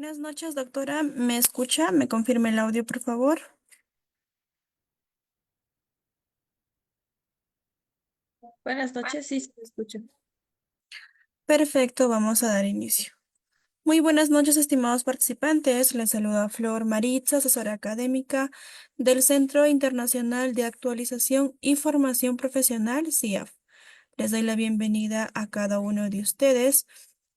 Buenas noches, doctora. ¿Me escucha? ¿Me confirma el audio, por favor? Buenas noches, sí, se escucha. Perfecto, vamos a dar inicio. Muy buenas noches, estimados participantes. Les saluda Flor Maritza, asesora académica del Centro Internacional de Actualización y Formación Profesional, CIAF. Les doy la bienvenida a cada uno de ustedes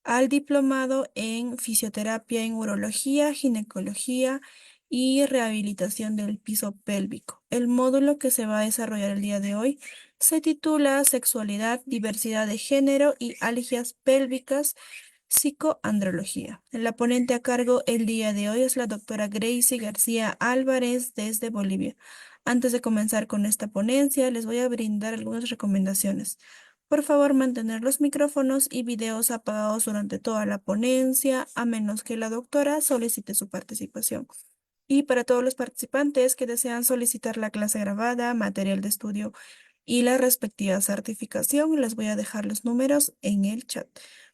al diplomado en fisioterapia en urología, ginecología y rehabilitación del piso pélvico. El módulo que se va a desarrollar el día de hoy se titula Sexualidad, Diversidad de Género y Algias Pélvicas, Psicoandrología. La ponente a cargo el día de hoy es la doctora Gracie García Álvarez desde Bolivia. Antes de comenzar con esta ponencia, les voy a brindar algunas recomendaciones. Por favor, mantener los micrófonos y videos apagados durante toda la ponencia, a menos que la doctora solicite su participación. Y para todos los participantes que desean solicitar la clase grabada, material de estudio y la respectiva certificación, les voy a dejar los números en el chat.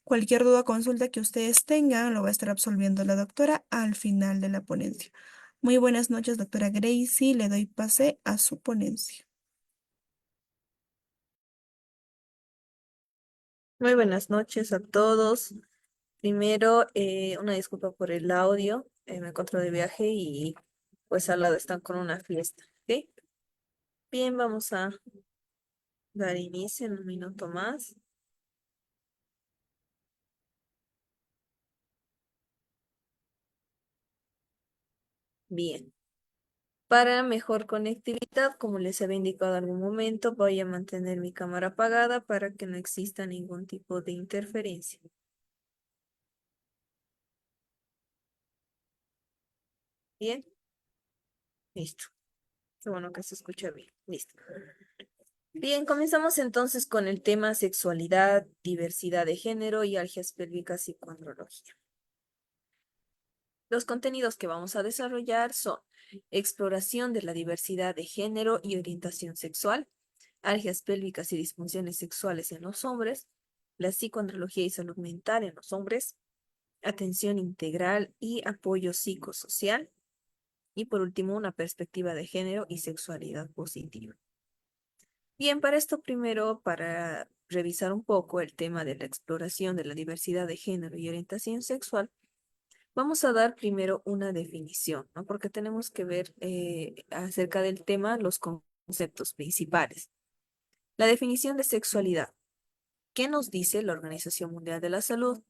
Cualquier duda o consulta que ustedes tengan, lo va a estar absolviendo la doctora al final de la ponencia. Muy buenas noches, doctora Gracie. Le doy pase a su ponencia. Muy buenas noches a todos. Primero, una disculpa por el audio. Me encuentro de viaje y pues al lado están con una fiesta. ¿Ok? Bien, vamos a dar inicio en un minuto más. Bien. Para mejor conectividad, como les había indicado en algún momento, voy a mantener mi cámara apagada para que no exista ningún tipo de interferencia. Bien, listo. Qué bueno que se escucha bien. Listo. Bien, comenzamos entonces con el tema sexualidad, diversidad de género y algias pélvicas y psicoandrología. Los contenidos que vamos a desarrollar son exploración de la diversidad de género y orientación sexual, algias pélvicas y disfunciones sexuales en los hombres, la psicoandrología y salud mental en los hombres, atención integral y apoyo psicosocial, y por último, una perspectiva de género y sexualidad positiva. Bien, para esto primero, para revisar un poco el tema de la exploración de la diversidad de género y orientación sexual, vamos a dar primero una definición, ¿no? Porque tenemos que ver acerca del tema los conceptos principales. La definición de sexualidad. ¿Qué nos dice la Organización Mundial de la Salud?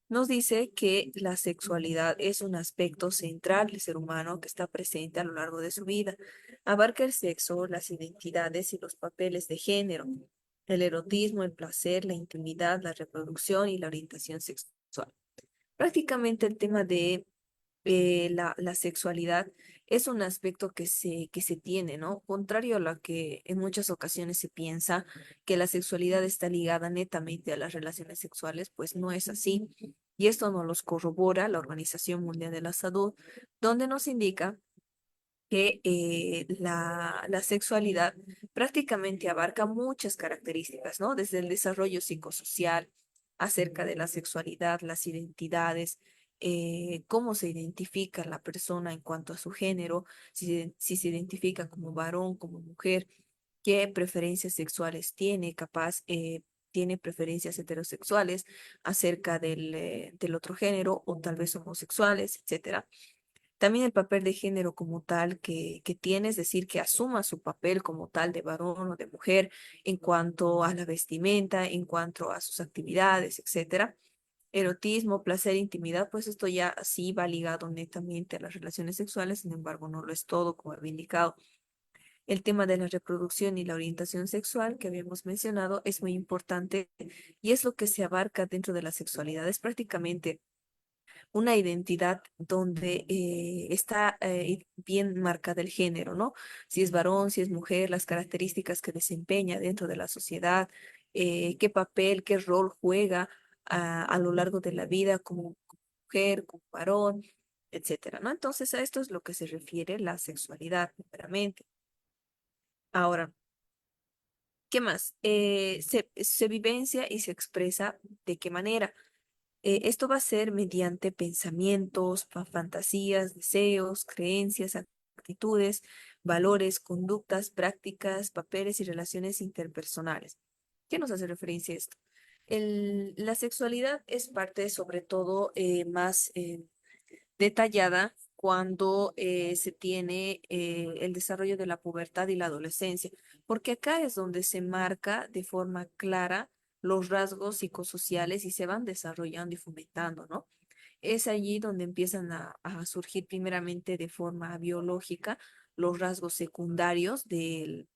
Nos dice que la sexualidad es un aspecto central del ser humano que está presente a lo largo de su vida. Abarca el sexo, las identidades y los papeles de género, el erotismo, el placer, la intimidad, la reproducción y la orientación sexual. Prácticamente el tema de la sexualidad es un aspecto que se tiene, ¿no? Contrario a lo que en muchas ocasiones se piensa, que la sexualidad está ligada netamente a las relaciones sexuales, pues no es así. Y esto nos los corrobora la Organización Mundial de la Salud, donde nos indica que la sexualidad prácticamente abarca muchas características, ¿no? Desde el desarrollo psicosocial, acerca de la sexualidad, las identidades, cómo se identifica la persona en cuanto a su género, si se identifica como varón, como mujer, qué preferencias sexuales tiene, capaz, tiene preferencias heterosexuales acerca del otro género o tal vez homosexuales, etcétera. También el papel de género como tal que tiene, es decir, que asuma su papel como tal de varón o de mujer en cuanto a la vestimenta, en cuanto a sus actividades, etcétera. Erotismo, placer, intimidad, pues esto ya sí va ligado netamente a las relaciones sexuales, sin embargo, no lo es todo, como había indicado. El tema de la reproducción y la orientación sexual que habíamos mencionado es muy importante y es lo que se abarca dentro de la sexualidad. Es prácticamente una identidad donde está bien marcada el género, ¿no? Si es varón, si es mujer, las características que desempeña dentro de la sociedad, qué papel, qué rol juega a lo largo de la vida como mujer, como varón, etcétera, ¿no? Entonces, a esto es lo que se refiere la sexualidad, primeramente. Ahora, ¿qué más? Se vivencia y se expresa de qué manera. Esto va a ser mediante pensamientos, fantasías, deseos, creencias, actitudes, valores, conductas, prácticas, papeles y relaciones interpersonales. ¿Qué nos hace referencia a esto? La sexualidad es parte, sobre todo, más detallada cuando se tiene el desarrollo de la pubertad y la adolescencia, porque acá es donde se marca de forma clara los rasgos psicosociales y se van desarrollando y fomentando, ¿no? Es allí donde empiezan a surgir primeramente de forma biológica los rasgos secundarios de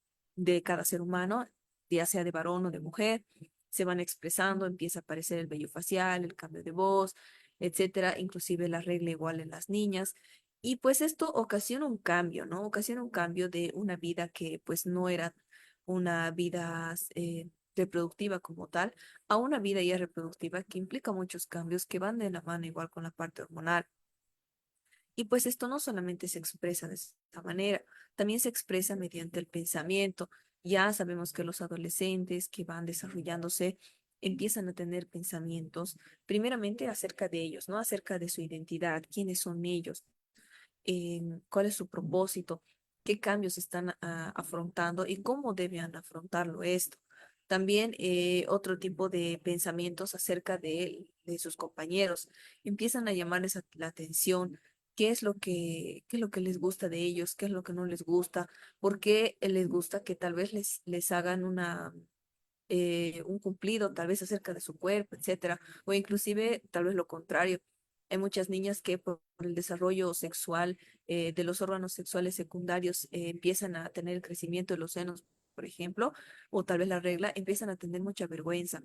cada ser humano, ya sea de varón o de mujer, se van expresando, empieza a aparecer el vello facial, el cambio de voz, etcétera, inclusive la regla igual en las niñas. Y pues esto ocasiona un cambio, ¿no? Ocasiona un cambio de una vida que pues no era una vida reproductiva como tal a una vida ya reproductiva que implica muchos cambios que van de la mano igual con la parte hormonal. Y pues esto no solamente se expresa de esta manera, también se expresa mediante el pensamiento. Ya sabemos que los adolescentes que van desarrollándose empiezan a tener pensamientos, primeramente acerca de ellos, ¿no? Acerca de su identidad, quiénes son ellos, cuál es su propósito, qué cambios están afrontando y cómo deben afrontarlo esto. También otro tipo de pensamientos acerca de sus compañeros. Empiezan a llamarles la atención, qué es lo que les gusta de ellos, qué es lo que no les gusta, por qué les gusta que tal vez les hagan un cumplido tal vez acerca de su cuerpo, etcétera, o inclusive tal vez lo contrario. Hay muchas niñas que por el desarrollo sexual de los órganos sexuales secundarios empiezan a tener el crecimiento de los senos, por ejemplo, o tal vez la regla, empiezan a tener mucha vergüenza.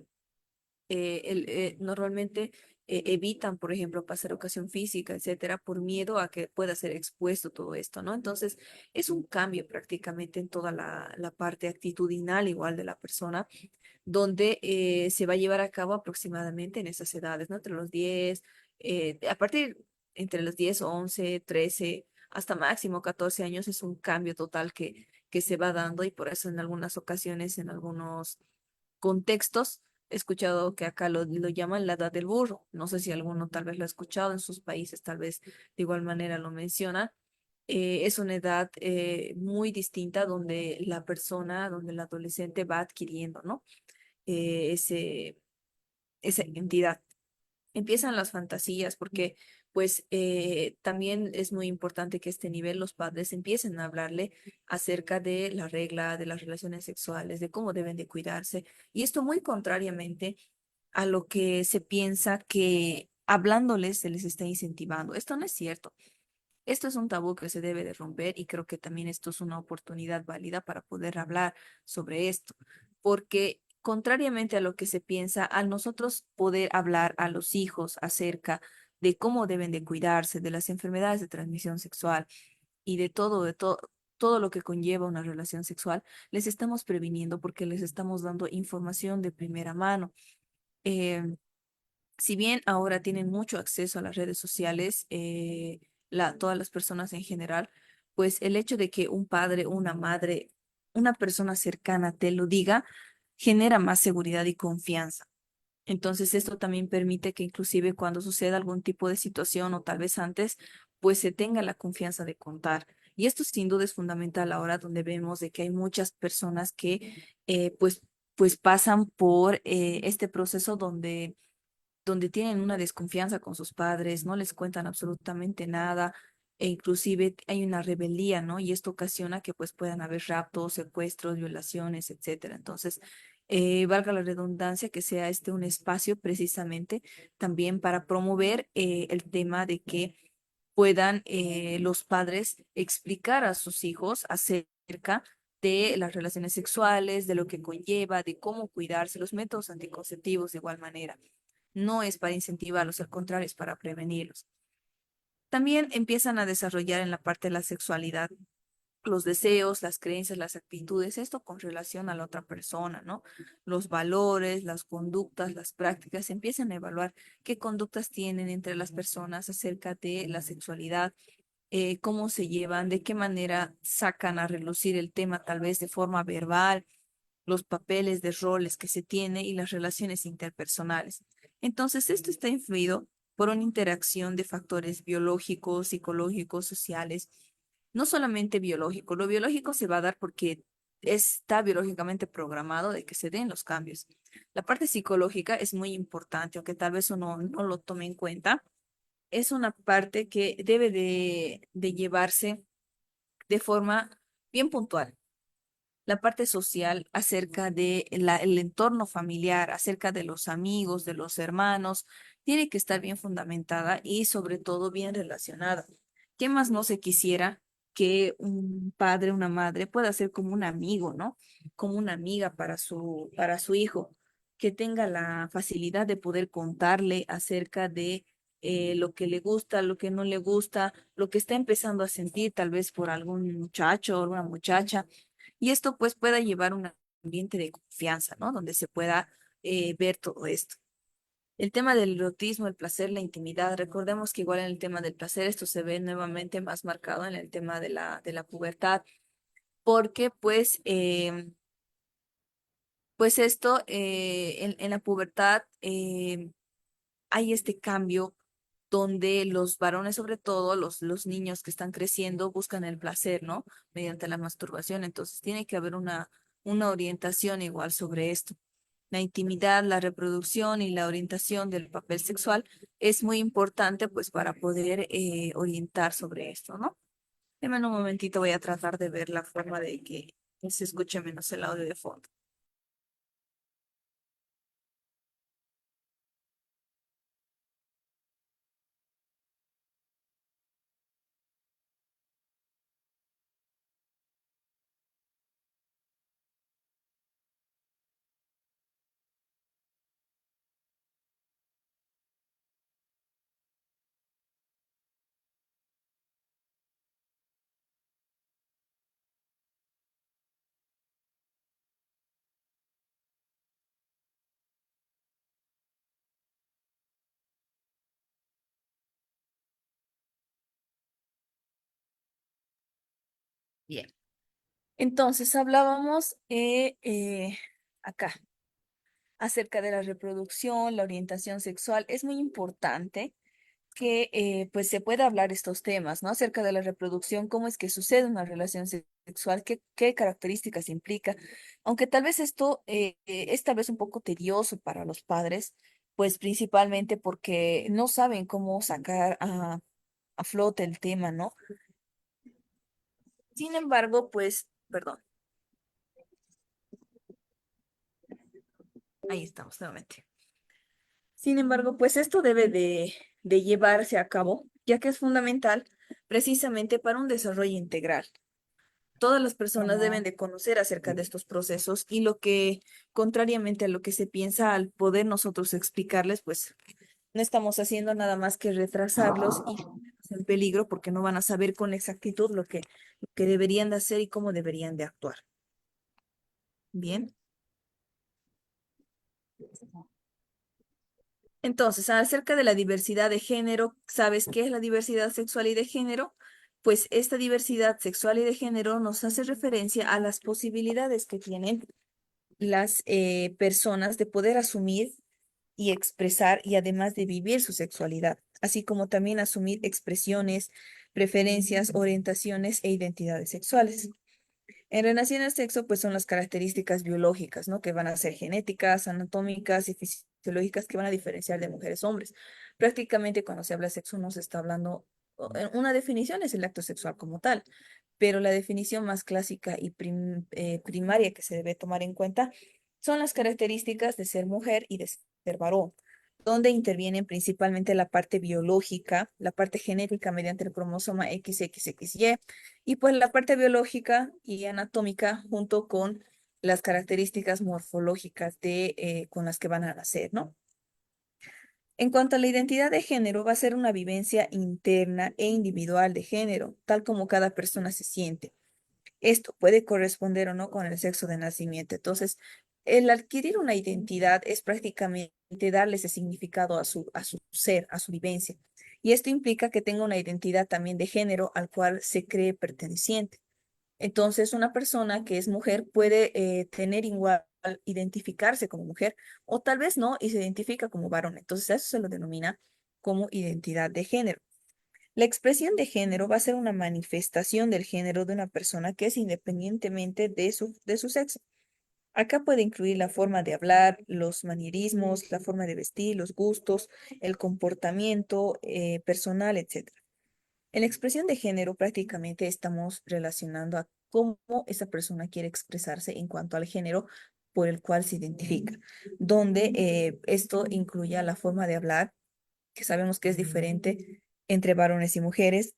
Normalmente evitan, por ejemplo, pasar educación física, etcétera, por miedo a que pueda ser expuesto todo esto, ¿no? Entonces, es un cambio prácticamente en toda la parte actitudinal igual de la persona donde se va a llevar a cabo aproximadamente en esas edades, ¿no? Entre los 10, a partir entre los 10, 11, 13, hasta máximo 14 años es un cambio total que se va dando y por eso en algunas ocasiones, en algunos contextos, he escuchado que acá lo llaman la edad del burro. No sé si alguno tal vez lo ha escuchado en sus países, tal vez de igual manera lo menciona. Es una edad muy distinta donde la persona, donde el adolescente va adquiriendo, ¿no? Ese, esa identidad. Empiezan las fantasías porque pues también es muy importante que a este nivel los padres empiecen a hablarle acerca de la regla, de las relaciones sexuales, de cómo deben de cuidarse. Y esto muy contrariamente a lo que se piensa que hablándoles se les está incentivando. Esto no es cierto. Esto es un tabú que se debe de romper y creo que también esto es una oportunidad válida para poder hablar sobre esto, porque contrariamente a lo que se piensa, al nosotros poder hablar a los hijos acerca de cómo deben de cuidarse de las enfermedades de transmisión sexual y todo lo que conlleva una relación sexual, les estamos previniendo porque les estamos dando información de primera mano. Em, si bien ahora tienen mucho acceso a las redes sociales, todas las personas en general, pues el hecho de que un padre, una madre, una persona cercana te lo diga, genera más seguridad y confianza. Entonces, esto también permite que inclusive cuando suceda algún tipo de situación o tal vez antes, pues se tenga la confianza de contar. Y esto sin duda es fundamental ahora donde vemos de que hay muchas personas que pues pasan por este proceso donde tienen una desconfianza con sus padres, no les cuentan absolutamente nada, e inclusive hay una rebeldía, ¿no? Y esto ocasiona que pues puedan haber raptos, secuestros, violaciones, etcétera. Entonces, valga la redundancia, que sea este un espacio precisamente también para promover el tema de que puedan los padres explicar a sus hijos acerca de las relaciones sexuales, de lo que conlleva, de cómo cuidarse, los métodos anticonceptivos de igual manera. No es para incentivarlos, al contrario, es para prevenirlos. También empiezan a desarrollar en la parte de la sexualidad los deseos, las creencias, las actitudes, esto con relación a la otra persona, ¿no? Los valores, las conductas, las prácticas, empiezan a evaluar qué conductas tienen entre las personas acerca de la sexualidad, cómo se llevan, de qué manera sacan a relucir el tema, tal vez de forma verbal, los papeles de roles que se tiene y las relaciones interpersonales. Entonces, esto está influido por una interacción de factores biológicos, psicológicos, sociales, no solamente biológico. Lo biológico se va a dar porque está biológicamente programado de que se den los cambios. La parte psicológica es muy importante, aunque tal vez uno no lo tome en cuenta. Es una parte que debe de llevarse de forma bien puntual. La parte social acerca de el entorno familiar, acerca de los amigos, de los hermanos, tiene que estar bien fundamentada y sobre todo bien relacionada. ¿Qué más no se quisiera que un padre, una madre pueda ser como un amigo, ¿no? Como una amiga para su hijo, que tenga la facilidad de poder contarle acerca de lo que le gusta, lo que no le gusta, lo que está empezando a sentir tal vez por algún muchacho o una muchacha y esto pues pueda llevar un ambiente de confianza, ¿no? Donde se pueda ver todo esto. El tema del erotismo, el placer, la intimidad, recordemos que igual en el tema del placer esto se ve nuevamente más marcado en el tema de la pubertad, porque pues esto en la pubertad hay este cambio donde los varones, sobre todo los niños que están creciendo, buscan el placer, ¿no? Mediante la masturbación. Entonces tiene que haber una orientación igual sobre esto. La intimidad, la reproducción y la orientación del papel sexual es muy importante pues para poder orientar sobre esto, ¿no? Deme un momentito, voy a tratar de ver la forma de que se escuche menos el audio de fondo. Bien. Entonces hablábamos acá acerca de la reproducción, la orientación sexual. Es muy importante que pues se pueda hablar estos temas, ¿no? Acerca de la reproducción, cómo es que sucede una relación sexual, qué características implica. Aunque tal vez esto es tal vez un poco tedioso para los padres, pues principalmente porque no saben cómo sacar a flote el tema, ¿no? Sin embargo, pues, perdón, ahí estamos nuevamente. Sin embargo, pues esto debe de llevarse a cabo, ya que es fundamental precisamente para un desarrollo integral. Todas las personas deben de conocer acerca de estos procesos y lo que, contrariamente a lo que se piensa, al poder nosotros explicarles, pues no estamos haciendo nada más que retrasarlos y ponerlos en peligro porque no van a saber con exactitud lo que deberían de hacer y cómo deberían de actuar. Bien. Entonces, acerca de la diversidad de género, ¿sabes qué es la diversidad sexual y de género? Pues esta diversidad sexual y de género nos hace referencia a las posibilidades que tienen las personas de poder asumir y expresar y además de vivir su sexualidad, así como también asumir expresiones, preferencias, orientaciones e identidades sexuales. En relación al sexo, pues son las características biológicas, ¿no? Que van a ser genéticas, anatómicas y fisiológicas que van a diferenciar de mujeres a hombres. Prácticamente cuando se habla de sexo no se está hablando, una definición es el acto sexual como tal, pero la definición más clásica y primaria que se debe tomar en cuenta son las características de ser mujer y de ser varón, donde intervienen principalmente la parte biológica, la parte genética mediante el cromosoma XXXY y pues la parte biológica y anatómica junto con las características morfológicas con las que van a nacer, ¿no? En cuanto a la identidad de género, va a ser una vivencia interna e individual de género, tal como cada persona se siente. Esto puede corresponder o no con el sexo de nacimiento. Entonces, el adquirir una identidad es prácticamente darle ese significado a su ser, a su vivencia. Y esto implica que tenga una identidad también de género al cual se cree perteneciente. Entonces, una persona que es mujer puede tener igual identificarse como mujer o tal vez no y se identifica como varón. Entonces eso se lo denomina como identidad de género. La expresión de género va a ser una manifestación del género de una persona que es independientemente de su sexo. Acá puede incluir la forma de hablar, los manierismos, la forma de vestir, los gustos, el comportamiento personal, etc. En la expresión de género prácticamente estamos relacionando a cómo esa persona quiere expresarse en cuanto al género por el cual se identifica, donde esto incluye la forma de hablar, que sabemos que es diferente entre varones y mujeres,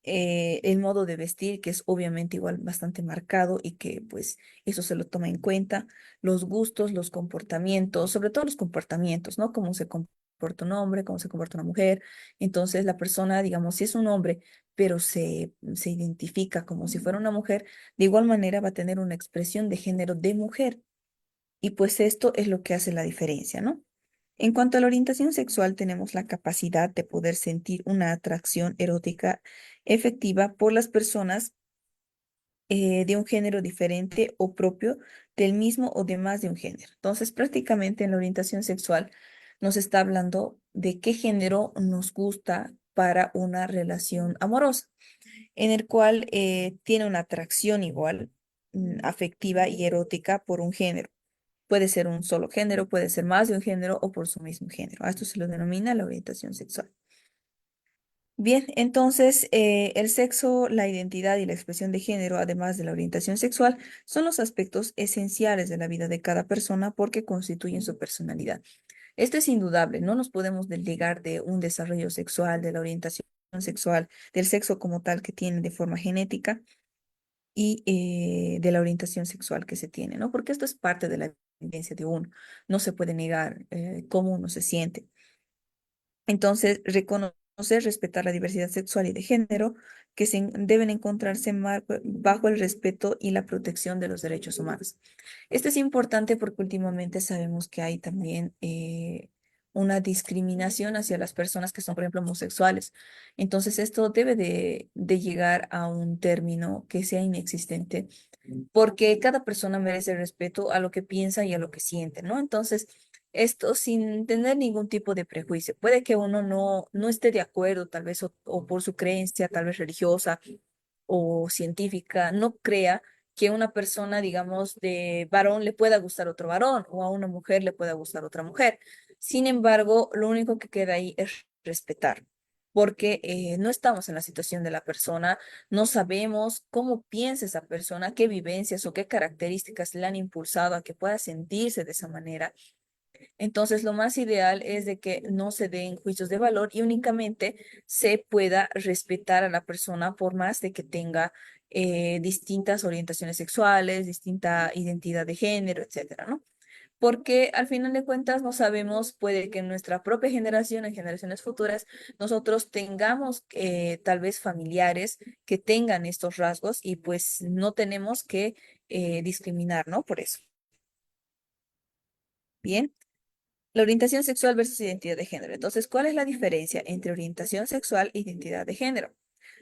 el modo de vestir, que es obviamente igual bastante marcado y que pues eso se lo toma en cuenta, los gustos, los comportamientos, sobre todo los comportamientos, ¿no? Cómo se comporta un hombre, cómo se comporta una mujer. Entonces la persona, digamos, si es un hombre, pero se identifica como si fuera una mujer, de igual manera va a tener una expresión de género de mujer. Y pues esto es lo que hace la diferencia, ¿no? En cuanto a la orientación sexual, tenemos la capacidad de poder sentir una atracción erótica efectiva por las personas de un género diferente o propio del mismo o de más de un género. Entonces, prácticamente en la orientación sexual nos está hablando de qué género nos gusta para una relación amorosa, en el cual tiene una atracción igual, afectiva y erótica por un género. Puede ser un solo género, puede ser más de un género o por su mismo género. A esto se lo denomina la orientación sexual. Bien, entonces el sexo, la identidad y la expresión de género, además de la orientación sexual, son los aspectos esenciales de la vida de cada persona porque constituyen su personalidad. Esto es indudable, no nos podemos desligar de un desarrollo sexual, de la orientación sexual, del sexo como tal que tiene de forma genética y de la orientación sexual que se tiene, ¿no? Porque esto es parte de la vivencia de uno. No se puede negar cómo uno se siente. Entonces, reconocer, respetar la diversidad sexual y de género que deben encontrarse bajo el respeto y la protección de los derechos humanos. Esto es importante porque últimamente sabemos que hay también una discriminación hacia las personas que son, por ejemplo, homosexuales. Entonces, esto debe de llegar a un término que sea inexistente porque cada persona merece respeto a lo que piensa y a lo que siente, ¿no? Entonces, esto sin tener ningún tipo de prejuicio. Puede que uno no esté de acuerdo, tal vez, o por su creencia, tal vez religiosa o científica, no crea que una persona, digamos, de varón le pueda gustar otro varón o a una mujer le pueda gustar otra mujer. Sin embargo, lo único que queda ahí es respetar, porque no estamos en la situación de la persona, no sabemos cómo piensa esa persona, qué vivencias o qué características le han impulsado a que pueda sentirse de esa manera. Entonces, lo más ideal es de que no se den juicios de valor y únicamente se pueda respetar a la persona por más de que tenga distintas orientaciones sexuales, distinta identidad de género, etcétera, ¿no? Porque al final de cuentas no sabemos, puede que en nuestra propia generación, en generaciones futuras, nosotros tengamos tal vez familiares que tengan estos rasgos y pues no tenemos que discriminar, ¿no? Por eso. Bien. La orientación sexual versus identidad de género. Entonces, ¿cuál es la diferencia entre orientación sexual e identidad de género?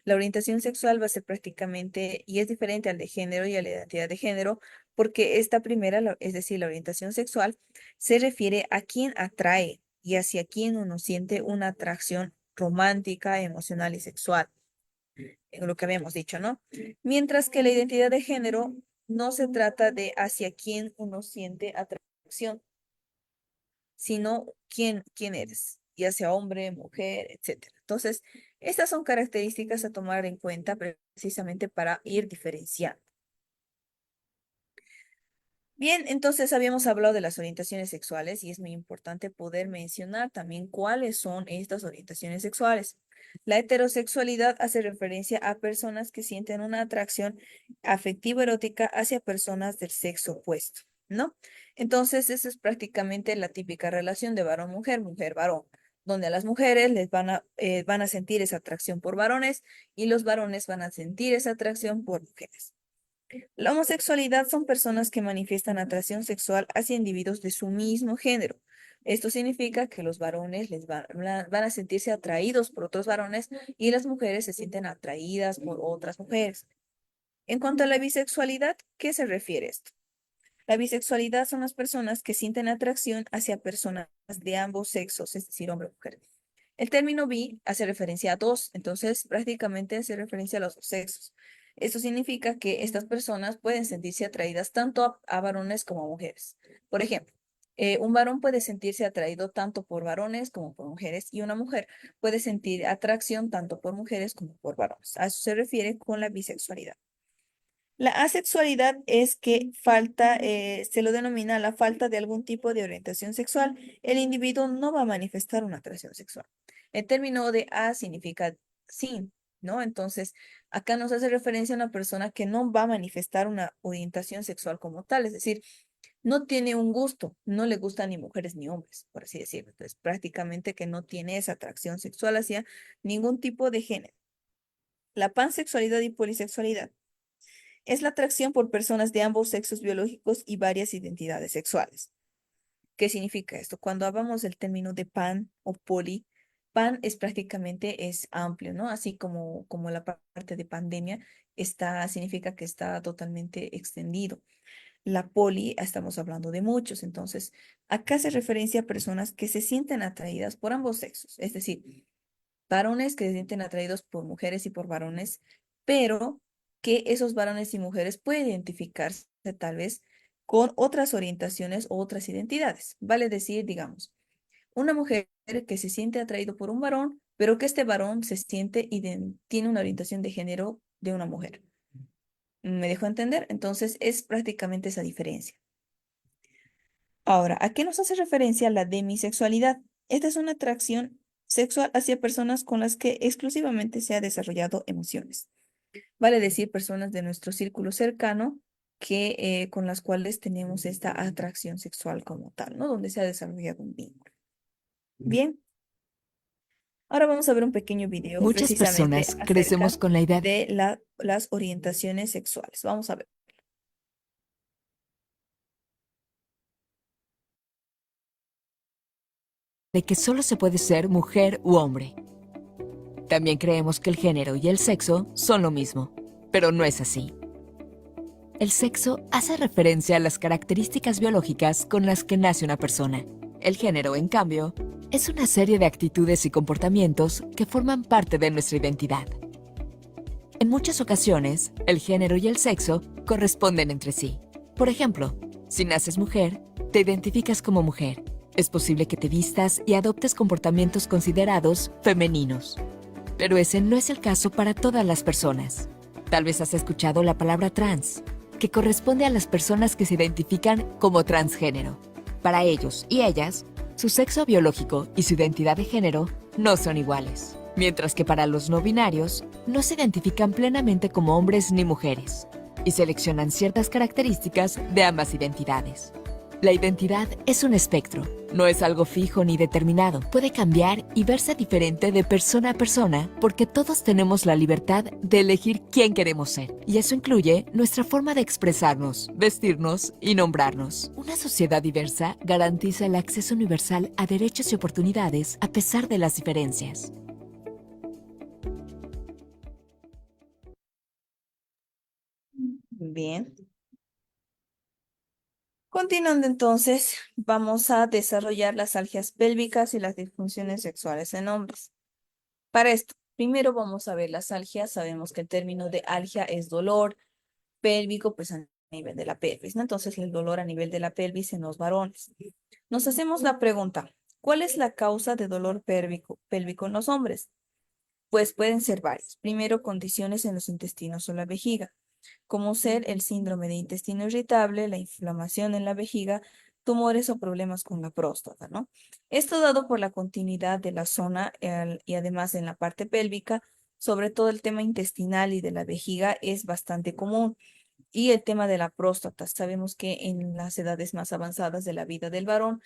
La orientación sexual va a ser prácticamente, y es diferente al de género y a la identidad de género, porque esta primera, es decir, la orientación sexual, se refiere a quién atrae y hacia quién uno siente una atracción romántica, emocional y sexual, en lo que habíamos dicho, ¿no? Mientras que la identidad de género no se trata de hacia quién uno siente atracción, sino quién eres, ya sea hombre, mujer, etcétera. Entonces, estas son características a tomar en cuenta precisamente para ir diferenciando. Bien, entonces habíamos hablado de las orientaciones sexuales y es muy importante poder mencionar también cuáles son estas orientaciones sexuales. La heterosexualidad hace referencia a personas que sienten una atracción afectiva erótica hacia personas del sexo opuesto, ¿no? Entonces, esa es prácticamente la típica relación de varón-mujer, mujer-varón, donde a las mujeres van a sentir esa atracción por varones y los varones van a sentir esa atracción por mujeres. La homosexualidad son personas que manifiestan atracción sexual hacia individuos de su mismo género. Esto significa que los varones van a sentirse atraídos por otros varones y las mujeres se sienten atraídas por otras mujeres. En cuanto a la bisexualidad, ¿qué se refiere esto? La bisexualidad son las personas que sienten atracción hacia personas de ambos sexos, es decir, hombre o mujer. El término bi hace referencia a dos, entonces prácticamente hace referencia a los dos sexos. Esto significa que estas personas pueden sentirse atraídas tanto a varones como a mujeres. Por ejemplo, un varón puede sentirse atraído tanto por varones como por mujeres y una mujer puede sentir atracción tanto por mujeres como por varones. A eso se refiere con la bisexualidad. La asexualidad es que se lo denomina la falta de algún tipo de orientación sexual. El individuo no va a manifestar una atracción sexual. El término de a significa sin, ¿no? Entonces, acá nos hace referencia a una persona que no va a manifestar una orientación sexual como tal, es decir, no tiene un gusto, no le gustan ni mujeres ni hombres, por así decirlo. Entonces, prácticamente que no tiene esa atracción sexual hacia ningún tipo de género. La pansexualidad y polisexualidad es la atracción por personas de ambos sexos biológicos y varias identidades sexuales. ¿Qué significa esto? Cuando hablamos del término de pan o poli, pan es prácticamente es amplio, ¿no? Así como la parte de pandemia significa que está totalmente extendido. La poli, estamos hablando de muchos, entonces acá se referencia a personas que se sienten atraídas por ambos sexos, es decir, varones que se sienten atraídos por mujeres y por varones, pero que esos varones y mujeres pueden identificarse tal vez con otras orientaciones o otras identidades. Vale decir, digamos, una mujer que se siente atraído por un varón, pero que este varón tiene una orientación de género de una mujer. ¿Me dejo entender? Entonces es prácticamente esa diferencia. Ahora, ¿a qué nos hace referencia la demisexualidad? Esta es una atracción sexual hacia personas con las que exclusivamente se ha desarrollado emociones. Vale decir, personas de nuestro círculo cercano con las cuales tenemos esta atracción sexual como tal, ¿no? Donde se ha desarrollado un vínculo. Bien, ahora vamos a ver un pequeño video Muchas precisamente personas acerca crecemos con la idea de las orientaciones sexuales. Vamos a ver. de que solo se puede ser mujer u hombre. También creemos que el género y el sexo son lo mismo, pero no es así. El sexo hace referencia a las características biológicas con las que nace una persona. El género, en cambio, es una serie de actitudes y comportamientos que forman parte de nuestra identidad. En muchas ocasiones, el género y el sexo corresponden entre sí. Por ejemplo, si naces mujer, te identificas como mujer. Es posible que te vistas y adoptes comportamientos considerados femeninos. Pero ese no es el caso para todas las personas. Tal vez has escuchado la palabra trans, que corresponde a las personas que se identifican como transgénero. Para ellos y ellas, su sexo biológico y su identidad de género no son iguales. Mientras que para los no binarios, no se identifican plenamente como hombres ni mujeres y seleccionan ciertas características de ambas identidades. La identidad es un espectro, no es algo fijo ni determinado. Puede cambiar y verse diferente de persona a persona porque todos tenemos la libertad de elegir quién queremos ser. Y eso incluye nuestra forma de expresarnos, vestirnos y nombrarnos. Una sociedad diversa garantiza el acceso universal a derechos y oportunidades a pesar de las diferencias. Bien. Continuando entonces, vamos a desarrollar las algias pélvicas y las disfunciones sexuales en hombres. Para esto, primero vamos a ver las algias. Sabemos que el término de algia es dolor pélvico, pues a nivel de la pelvis, ¿no? Entonces, el dolor a nivel de la pelvis en los varones. Nos hacemos la pregunta, ¿cuál es la causa de dolor pélvico en los hombres? Pues pueden ser varias. Primero, condiciones en los intestinos o la vejiga, como ser el síndrome de intestino irritable, la inflamación en la vejiga, tumores o problemas con la próstata, ¿no? Esto dado por la continuidad de la zona y además en la parte pélvica, sobre todo el tema intestinal y de la vejiga es bastante común. Y el tema de la próstata, sabemos que en las edades más avanzadas de la vida del varón,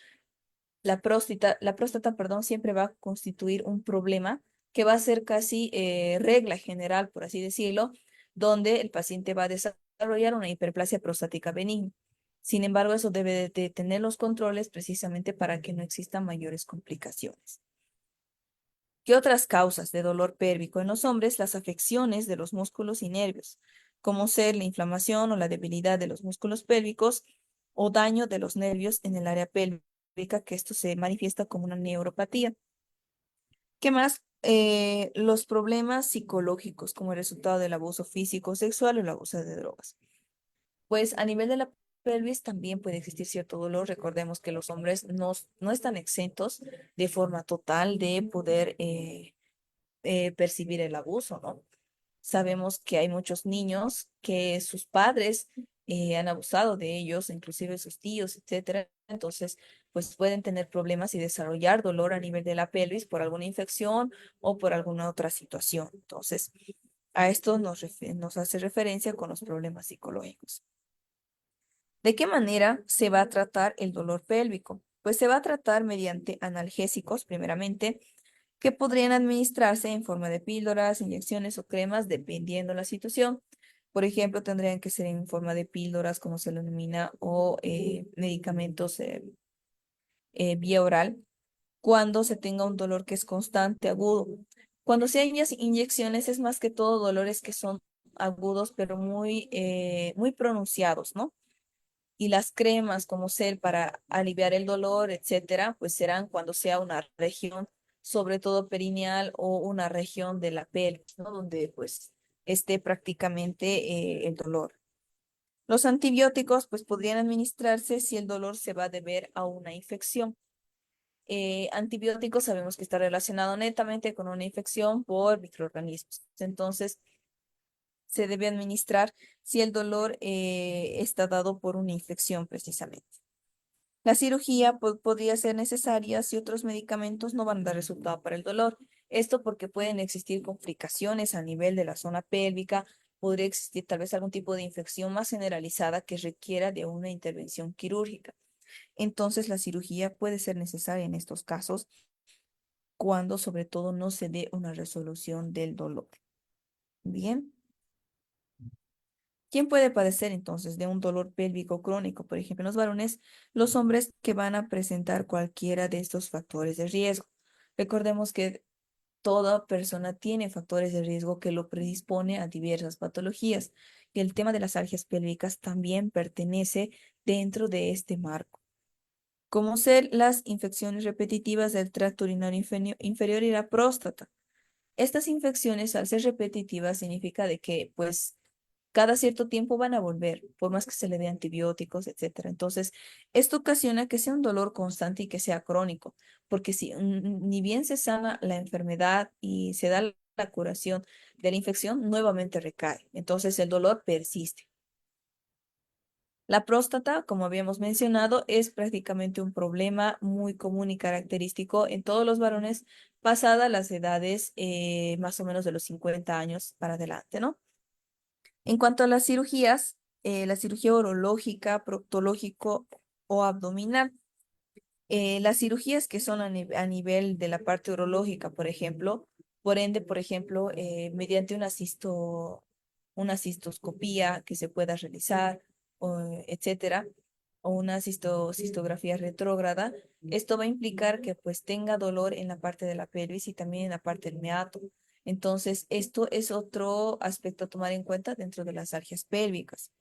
perdón, siempre va a constituir un problema que va a ser casi regla general, por así decirlo, donde el paciente va a desarrollar una hiperplasia prostática benigna. Sin embargo, eso debe de tener los controles precisamente para que no existan mayores complicaciones. ¿Qué otras causas de dolor pélvico en los hombres? Las afecciones de los músculos y nervios, como ser la inflamación o la debilidad de los músculos pélvicos, o daño de los nervios en el área pélvica, que esto se manifiesta como una neuropatía. ¿Qué más? Los problemas psicológicos como el resultado del abuso físico, sexual o el abuso de drogas. Pues a nivel de la pelvis también puede existir cierto dolor. Recordemos que los hombres no están exentos de forma total de poder percibir el abuso, ¿no? Sabemos que hay muchos niños que sus padres han abusado de ellos, inclusive sus tíos, etcétera. Entonces, pues pueden tener problemas y desarrollar dolor a nivel de la pelvis por alguna infección o por alguna otra situación. Entonces, a esto nos hace referencia con los problemas psicológicos. ¿De qué manera se va a tratar el dolor pélvico? Pues se va a tratar mediante analgésicos, primeramente, que podrían administrarse en forma de píldoras, inyecciones o cremas, dependiendo la situación. Por ejemplo, tendrían que ser en forma de píldoras, como se lo denomina, o medicamentos vía oral, cuando se tenga un dolor que es constante, agudo. Cuando se hay inyecciones, es más que todo dolores que son agudos, pero muy pronunciados, ¿no? Y las cremas como gel para aliviar el dolor, etcétera, pues serán cuando sea una región, sobre todo perineal o una región de la pelvis, ¿no? Donde pues esté prácticamente el dolor. Los antibióticos pues podrían administrarse si el dolor se va a deber a una infección. Antibióticos sabemos que está relacionado netamente con una infección por microorganismos. Entonces, se debe administrar si el dolor está dado por una infección precisamente. La cirugía podría ser necesaria si otros medicamentos no van a dar resultado para el dolor. Esto porque pueden existir complicaciones a nivel de la zona pélvica, podría existir tal vez algún tipo de infección más generalizada que requiera de una intervención quirúrgica. Entonces, la cirugía puede ser necesaria en estos casos cuando sobre todo no se dé una resolución del dolor. Bien. ¿Quién puede padecer entonces de un dolor pélvico crónico? Por ejemplo, en los varones, los hombres que van a presentar cualquiera de estos factores de riesgo. Recordemos que toda persona tiene factores de riesgo que lo predispone a diversas patologías y el tema de las alergias pélvicas también pertenece dentro de este marco, como ser las infecciones repetitivas del tracto urinario inferior y la próstata. Estas infecciones, al ser repetitivas, significa de que, pues, cada cierto tiempo van a volver, por más que se le dé antibióticos, etcétera. Entonces, esto ocasiona que sea un dolor constante y que sea crónico, porque si ni bien se sana la enfermedad y se da la curación de la infección, nuevamente recae. Entonces, el dolor persiste. La próstata, como habíamos mencionado, es prácticamente un problema muy común y característico en todos los varones pasadas las edades más o menos de los 50 años para adelante, ¿no? En cuanto a las cirugías, la cirugía urológica, proctológico o abdominal, las cirugías que son a nivel de la parte urológica, por ejemplo, por ende, por ejemplo, mediante una cistoscopía que se pueda realizar, etcétera, o una cistografía retrógrada, esto va a implicar que pues tenga dolor en la parte de la pelvis y también en la parte del meato. Entonces, esto es otro aspecto a tomar en cuenta dentro de las alergias pélvicas.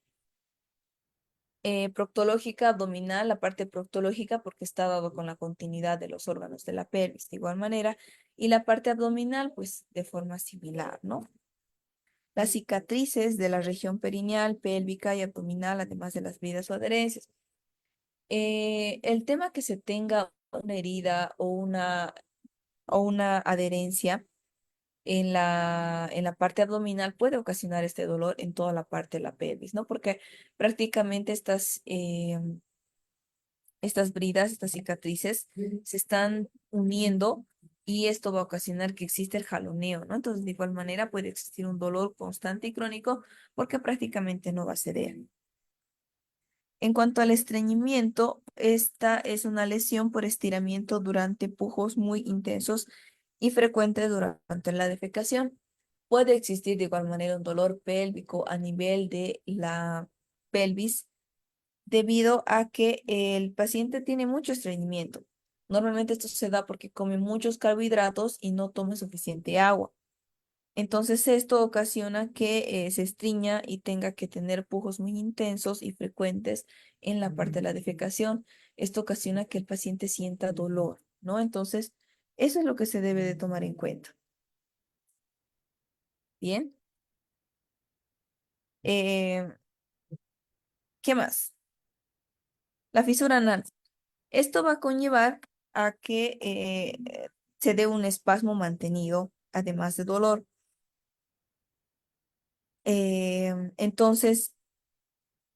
Proctológica abdominal, la parte proctológica porque está dado con la continuidad de los órganos de la pelvis de igual manera, y la parte abdominal pues de forma similar, ¿no? Las cicatrices de la región perineal, pélvica y abdominal, además de las bridas o adherencias. El tema que se tenga una herida o una adherencia en la parte abdominal puede ocasionar este dolor en toda la parte de la pelvis, ¿no? Porque prácticamente estas bridas, estas cicatrices, se están uniendo y esto va a ocasionar que existe el jaloneo, ¿no? Entonces, de igual manera puede existir un dolor constante y crónico porque prácticamente no va a ceder. En cuanto al estreñimiento, esta es una lesión por estiramiento durante pujos muy intensos y frecuentes durante la defecación. Puede existir de igual manera un dolor pélvico a nivel de la pelvis debido a que el paciente tiene mucho estreñimiento. Normalmente esto se da porque come muchos carbohidratos y no toma suficiente agua. Entonces esto ocasiona que se estriña y tenga que tener pujos muy intensos y frecuentes en la parte de la defecación. Esto ocasiona que el paciente sienta dolor, ¿no? Entonces, eso es lo que se debe de tomar en cuenta. Bien. Eh, ¿Qué más? La fisura anal. Esto va a conllevar a que se dé un espasmo mantenido, además de dolor. Entonces,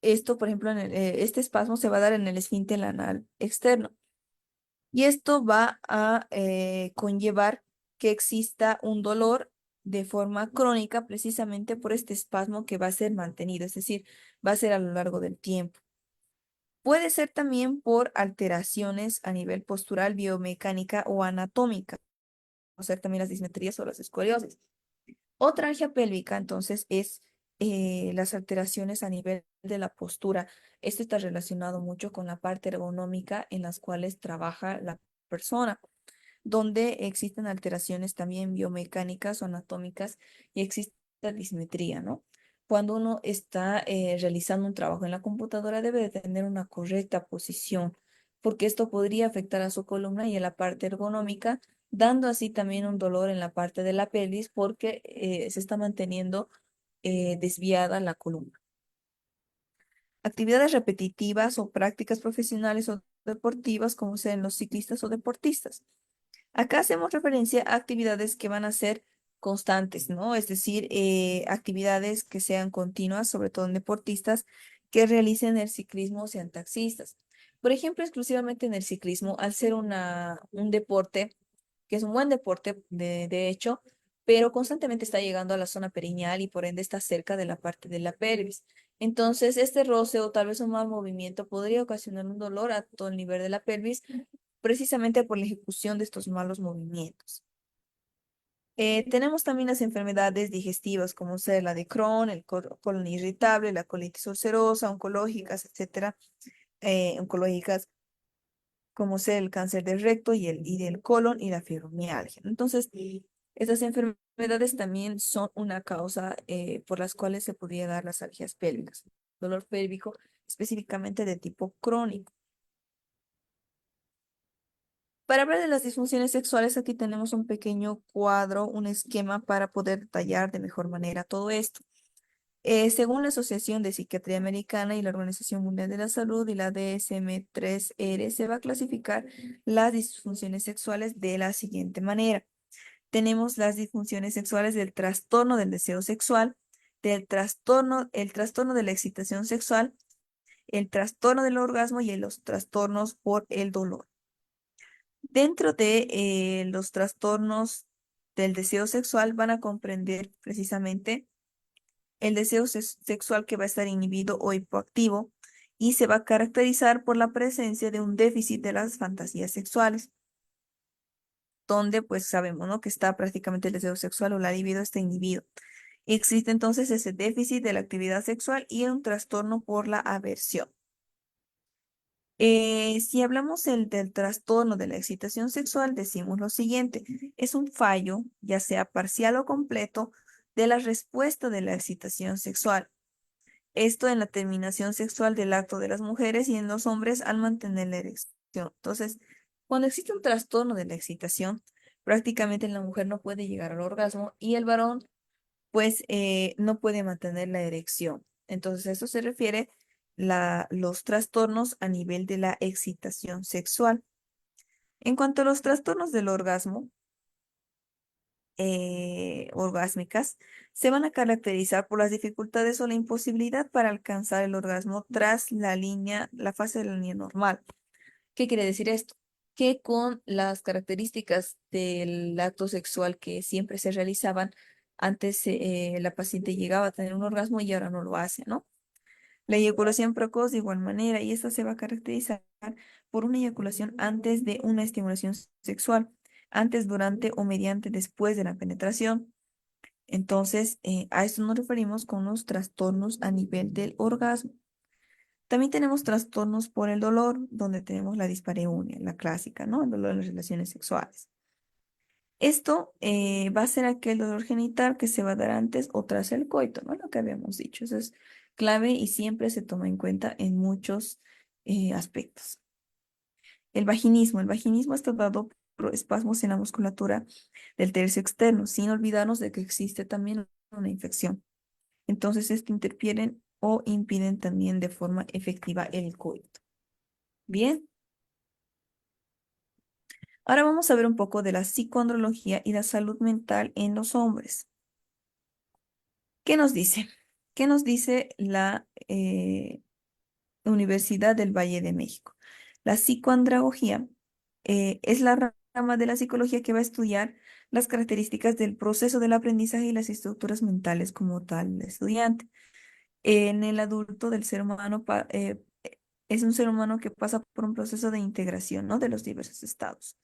esto, por ejemplo, este espasmo se va a dar en el esfínter anal externo. Y esto va a conllevar que exista un dolor de forma crónica precisamente por este espasmo que va a ser mantenido, es decir, va a ser a lo largo del tiempo. Puede ser también por alteraciones a nivel postural, biomecánica o anatómica, o sea, también las dismetrías o las escoliosis. Otra alergia pélvica, entonces, es las alteraciones a nivel de la postura. Esto está relacionado mucho con la parte ergonómica en las cuales trabaja la persona, donde existen alteraciones también biomecánicas o anatómicas y existe dismetría, ¿no? Cuando uno está realizando un trabajo en la computadora debe de tener una correcta posición, porque esto podría afectar a su columna y a la parte ergonómica, dando así también un dolor en la parte de la pelvis porque se está manteniendo desviada la columna. Actividades repetitivas o prácticas profesionales o deportivas, como sean los ciclistas o deportistas. Acá hacemos referencia a actividades que van a ser constantes, ¿no? Es decir, actividades que sean continuas, sobre todo en deportistas que realicen el ciclismo, sean taxistas. Por ejemplo, exclusivamente en el ciclismo, al ser un deporte, que es un buen deporte, de hecho, pero constantemente está llegando a la zona perineal y por ende está cerca de la parte de la pelvis. Entonces, este roce o tal vez un mal movimiento podría ocasionar un dolor a todo el nivel de la pelvis precisamente por la ejecución de estos malos movimientos. Tenemos también las enfermedades digestivas, como ser la de Crohn, el colon irritable, la colitis ulcerosa, oncológicas, etcétera, oncológicas, como ser el cáncer del recto y del colon y la fibromialgia. Entonces, estas enfermedades también son una causa por las cuales se podría dar las alergias pélvicas, dolor pélvico específicamente de tipo crónico. Para hablar de las disfunciones sexuales, aquí tenemos un pequeño cuadro, un esquema para poder detallar de mejor manera todo esto. Según la Asociación de Psiquiatría Americana y la Organización Mundial de la Salud y la DSM-3R, se va a clasificar las disfunciones sexuales de la siguiente manera. Tenemos las disfunciones sexuales del trastorno del deseo sexual, el trastorno de la excitación sexual, el trastorno del orgasmo y los trastornos por el dolor. Dentro de los trastornos del deseo sexual van a comprender precisamente el deseo sexual que va a estar inhibido o hipoactivo y se va a caracterizar por la presencia de un déficit de las fantasías sexuales, donde pues sabemos, ¿no? Que está prácticamente el deseo sexual o la libido está inhibido. Existe entonces ese déficit de la actividad sexual y un trastorno por la aversión. Si hablamos del trastorno de la excitación sexual, decimos lo siguiente, es un fallo, ya sea parcial o completo, de la respuesta de la excitación sexual. Esto en la terminación sexual del acto de las mujeres y en los hombres al mantener la erección. Entonces, cuando existe un trastorno de la excitación, prácticamente la mujer no puede llegar al orgasmo y el varón pues no puede mantener la erección. Entonces, esto se refiere los trastornos a nivel de la excitación sexual. En cuanto a los trastornos del orgasmo, orgásmicas, se van a caracterizar por las dificultades o la imposibilidad para alcanzar el orgasmo tras la fase de la línea normal. ¿Qué quiere decir esto? Que con las características del acto sexual que siempre se realizaban, antes la paciente llegaba a tener un orgasmo y ahora no lo hace, ¿no? La eyaculación precoz de igual manera, y esta se va a caracterizar por una eyaculación antes de una estimulación sexual, antes, durante o mediante después de la penetración. Entonces, a esto nos referimos con los trastornos a nivel del orgasmo. También tenemos trastornos por el dolor, donde tenemos la dispareunia, la clásica, ¿no? El dolor en las relaciones sexuales. Esto va a ser aquel dolor genital que se va a dar antes o tras el coito, ¿no? Lo que habíamos dicho. Eso es clave y siempre se toma en cuenta en muchos aspectos. El vaginismo está dado por espasmos en la musculatura del tercio externo, sin olvidarnos de que existe también una infección. Entonces, esto interfieren o impiden también de forma efectiva el coito. Bien, ahora vamos a ver un poco de la psicoandrología y la salud mental en los hombres. ¿Qué nos dice? ¿Qué nos dice la Universidad del Valle de México? La psicoandragogía es la rama de la psicología que va a estudiar las características del proceso del aprendizaje y las estructuras mentales como tal del estudiante. En el adulto del ser humano es un ser humano que pasa por un proceso de integración, ¿no? De los diversos estados.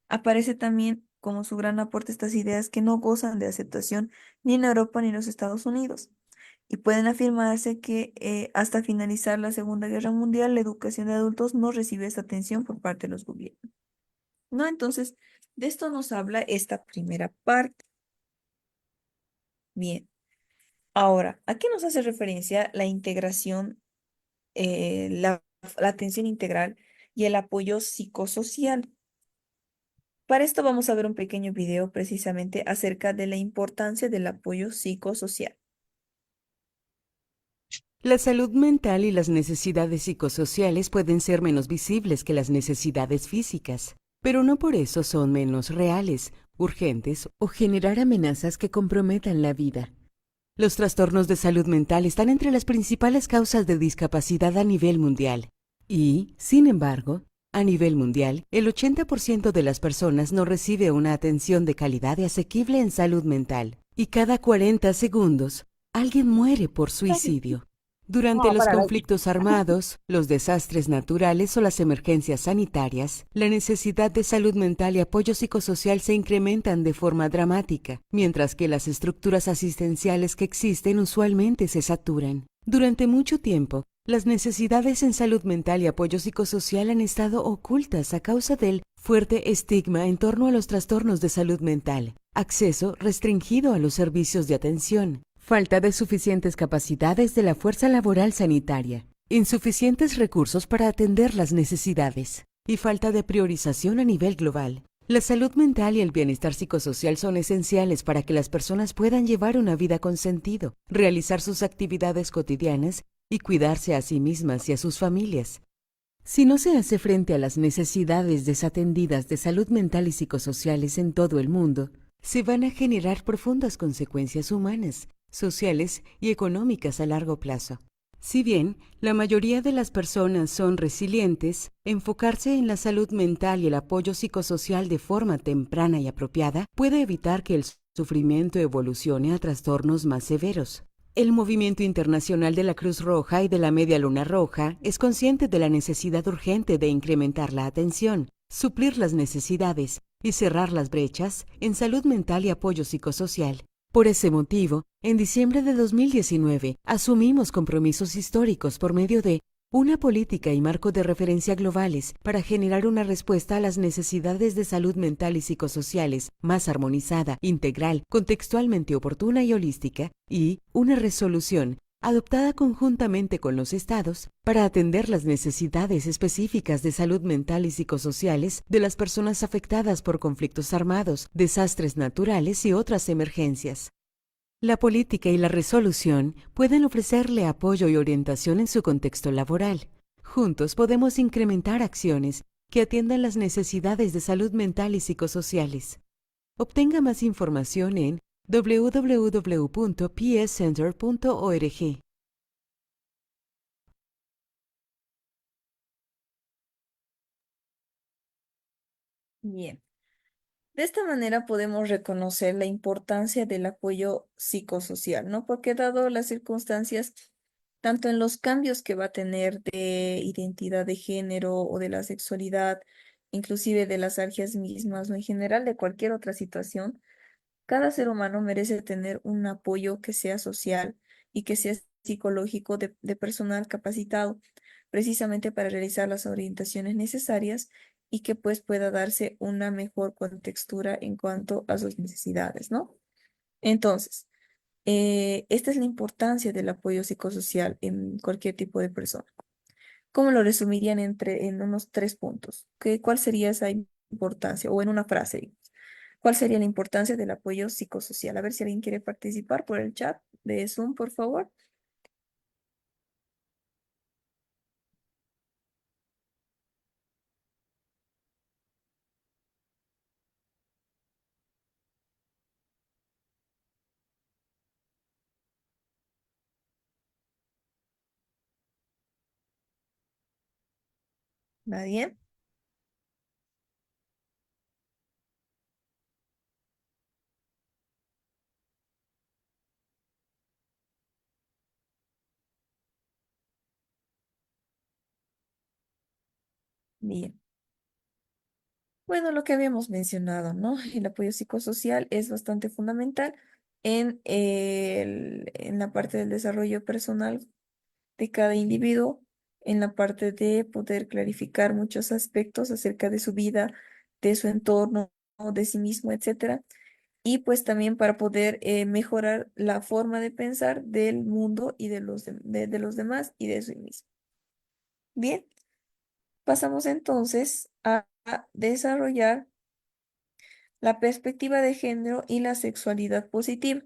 Aparece también como su gran aporte estas ideas que no gozan de aceptación ni en Europa ni en los Estados Unidos. Y pueden afirmarse que hasta finalizar la Segunda Guerra Mundial, la educación de adultos no recibe esta atención por parte de los gobiernos. ¿No? Entonces, de esto nos habla esta primera parte. Bien. Ahora, ¿a qué nos hace referencia la integración, la atención integral y el apoyo psicosocial? Para esto vamos a ver un pequeño video precisamente acerca de la importancia del apoyo psicosocial. La salud mental y las necesidades psicosociales pueden ser menos visibles que las necesidades físicas, pero no por eso son menos reales, urgentes o generar amenazas que comprometan la vida. Los trastornos de salud mental están entre las principales causas de discapacidad a nivel mundial. Y, sin embargo, a nivel mundial, el 80% de las personas no recibe una atención de calidad y asequible en salud mental. Y cada 40 segundos, alguien muere por suicidio. Durante los conflictos armados, los desastres naturales o las emergencias sanitarias, la necesidad de salud mental y apoyo psicosocial se incrementan de forma dramática, mientras que las estructuras asistenciales que existen usualmente se saturan. Durante mucho tiempo, las necesidades en salud mental y apoyo psicosocial han estado ocultas a causa del fuerte estigma en torno a los trastornos de salud mental, acceso restringido a los servicios de atención, falta de suficientes capacidades de la fuerza laboral sanitaria, insuficientes recursos para atender las necesidades y falta de priorización a nivel global. La salud mental y el bienestar psicosocial son esenciales para que las personas puedan llevar una vida con sentido, realizar sus actividades cotidianas y cuidarse a sí mismas y a sus familias. Si no se hace frente a las necesidades desatendidas de salud mental y psicosociales en todo el mundo, se van a generar profundas consecuencias humanas, sociales y económicas a largo plazo. Si bien la mayoría de las personas son resilientes, enfocarse en la salud mental y el apoyo psicosocial de forma temprana y apropiada puede evitar que el sufrimiento evolucione a trastornos más severos. El Movimiento Internacional de la Cruz Roja y de la Media Luna Roja es consciente de la necesidad urgente de incrementar la atención, suplir las necesidades y cerrar las brechas en salud mental y apoyo psicosocial. Por ese motivo, en diciembre de 2019, asumimos compromisos históricos por medio de una política y marco de referencia globales para generar una respuesta a las necesidades de salud mental y psicosociales más armonizada, integral, contextualmente oportuna y holística, y una resolución adoptada conjuntamente con los estados para atender las necesidades específicas de salud mental y psicosociales de las personas afectadas por conflictos armados, desastres naturales y otras emergencias. La política y la resolución pueden ofrecerle apoyo y orientación en su contexto laboral. Juntos podemos incrementar acciones que atiendan las necesidades de salud mental y psicosociales. Obtenga más información en www.pscenter.org. Bien. De esta manera podemos reconocer la importancia del apoyo psicosocial, ¿no? Porque dado las circunstancias, tanto en los cambios que va a tener de identidad de género o de la sexualidad, inclusive de las alergias mismas o en general de cualquier otra situación, cada ser humano merece tener un apoyo que sea social y que sea psicológico de personal capacitado, precisamente para realizar las orientaciones necesarias y que pues pueda darse una mejor contextura en cuanto a sus necesidades, ¿no? Entonces, esta es la importancia del apoyo psicosocial en cualquier tipo de persona. ¿Cómo lo resumirían en unos 3 puntos? ¿Cuál sería esa importancia? O en una frase, digamos. ¿Cuál sería la importancia del apoyo psicosocial? A ver si alguien quiere participar por el chat de Zoom, por favor. ¿Nadie? Bien. Bueno, lo que habíamos mencionado, ¿no? El apoyo psicosocial es bastante fundamental en la parte del desarrollo personal de cada individuo, en la parte de poder clarificar muchos aspectos acerca de su vida, de su entorno, de sí mismo, etcétera. Y pues también para poder mejorar la forma de pensar del mundo y de los demás y de sí mismo. Bien, pasamos entonces a desarrollar la perspectiva de género y la sexualidad positiva.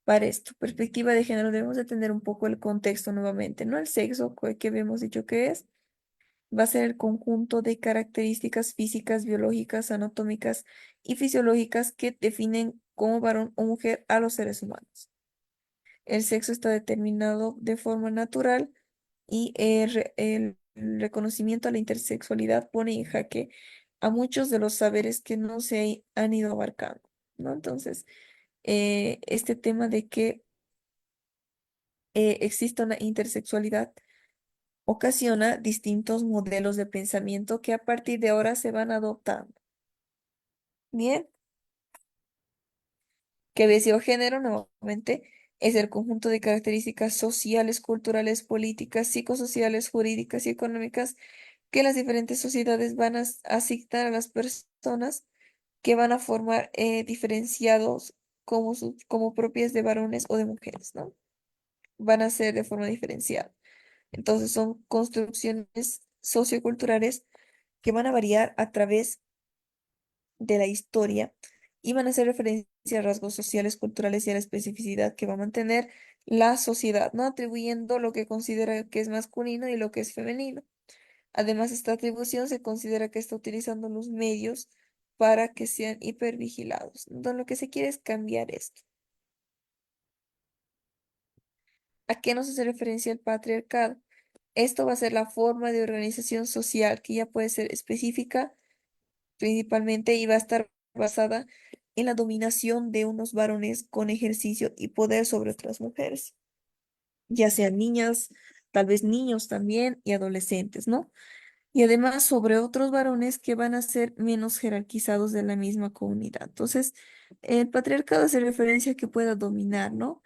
Para esto, perspectiva de género, debemos de tener un poco el contexto nuevamente, ¿no? El sexo, que habíamos dicho que es, va a ser el conjunto de características físicas, biológicas, anatómicas y fisiológicas que definen como varón o mujer a los seres humanos. El sexo está determinado de forma natural y el reconocimiento a la intersexualidad pone en jaque a muchos de los saberes que no se han ido abarcando, ¿no? Entonces, este tema de que exista una intersexualidad ocasiona distintos modelos de pensamiento que a partir de ahora se van adoptando. Bien, que decía género nuevamente es el conjunto de características sociales, culturales, políticas, psicosociales, jurídicas y económicas que las diferentes sociedades van a asignar a las personas que van a formar diferenciados como propias de varones o de mujeres, ¿no? Van a ser de forma diferenciada. Entonces son construcciones socioculturales que van a variar a través de la historia y van a hacer referencia a rasgos sociales, culturales y a la especificidad que va a mantener la sociedad, ¿no? Atribuyendo lo que considera que es masculino y lo que es femenino. Además, esta atribución se considera que está utilizando los medios para que sean hipervigilados. Entonces, lo que se quiere es cambiar esto. ¿A qué nos hace referencia el patriarcado? Esto va a ser la forma de organización social que ya puede ser específica principalmente y va a estar basada en la dominación de unos varones con ejercicio y poder sobre otras mujeres, ya sean niñas, tal vez niños también y adolescentes, ¿no? Y además sobre otros varones que van a ser menos jerarquizados de la misma comunidad. Entonces, el patriarcado hace referencia a que pueda dominar, ¿no?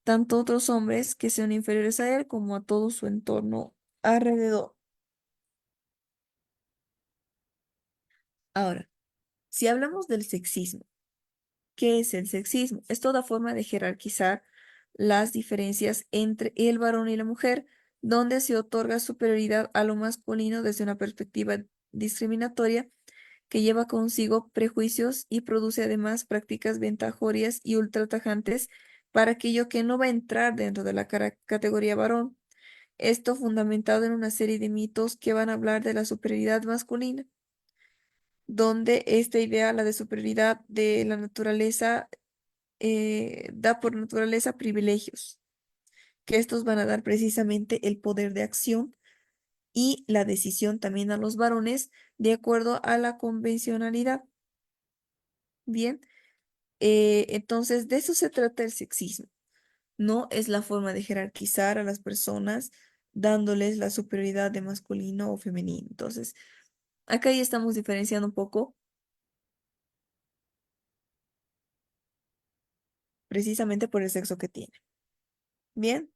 Tanto otros hombres que sean inferiores a él como a todo su entorno alrededor. Ahora, si hablamos del sexismo, ¿qué es el sexismo? Es toda forma de jerarquizar las diferencias entre el varón y la mujer, donde se otorga superioridad a lo masculino desde una perspectiva discriminatoria que lleva consigo prejuicios y produce además prácticas ventajorias y ultratajantes para aquello que no va a entrar dentro de la categoría varón. Esto fundamentado en una serie de mitos que van a hablar de la superioridad masculina, donde esta idea, la de superioridad de la naturaleza, da por naturaleza privilegios, que estos van a dar precisamente el poder de acción y la decisión también a los varones de acuerdo a la convencionalidad. Bien, entonces de eso se trata el sexismo. No es la forma de jerarquizar a las personas dándoles la superioridad de masculino o femenino. Entonces, acá ya estamos diferenciando un poco precisamente por el sexo que tiene. Bien.